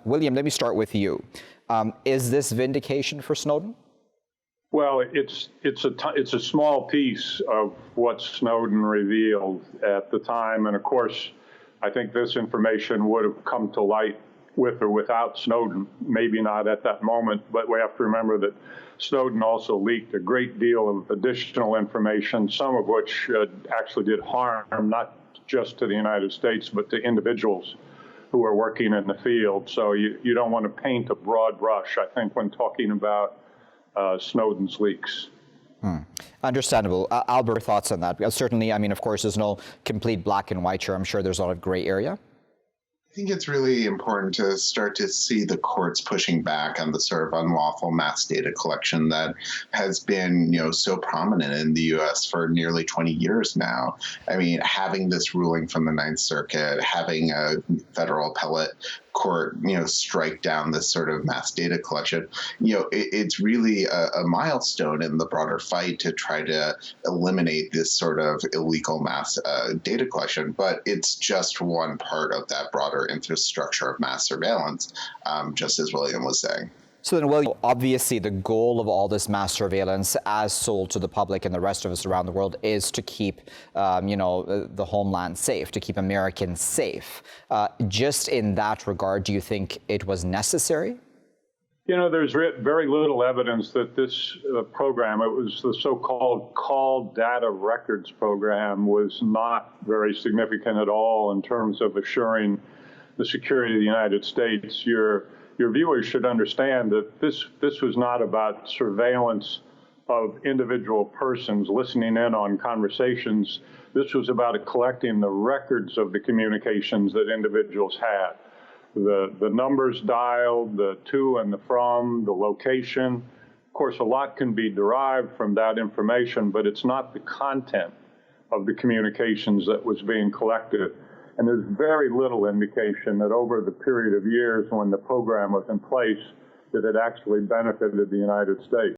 William, let me start with you. Is this vindication for Snowden? Well, it's a small piece of what Snowden revealed at the time, and of course, I think this information would have come to light with or without Snowden. Maybe not at that moment, but we have to remember that Snowden also leaked a great deal of additional information, some of which actually did harm not just to the United States, but to individuals who are working in the field. So you don't want to paint a broad brush, I think, when talking about Snowden's leaks. Understandable. Albert, thoughts on that? Because certainly, I mean, of course, there's no complete black and white here. I'm sure there's a lot of gray area. I think it's really important to start to see the courts pushing back on the sort of unlawful mass data collection that has been, so prominent in the U.S. for nearly 20 years now. I mean, having this ruling from the Ninth Circuit, having a federal appellate court, strike down this sort of mass data collection, it's really a milestone in the broader fight to try to eliminate this sort of illegal mass data collection. But it's just one part of that broader infrastructure of mass surveillance, just as William was saying. So then, William, obviously the goal of all this mass surveillance as sold to the public and the rest of us around the world is to keep, the homeland safe, to keep Americans safe. Just in that regard, do you think it was necessary? There's very little evidence that this program, it was the so-called call data records program, was not very significant at all in terms of assuring the security of the United States. Your viewers should understand that this was not about surveillance of individual persons listening in on conversations. This was about collecting the records of the communications that individuals had. The numbers dialed, the to and the from, the location. Of course, a lot can be derived from that information, but it's not the content of the communications that was being collected. And there's very little indication that over the period of years when the program was in place that it actually benefited the United States.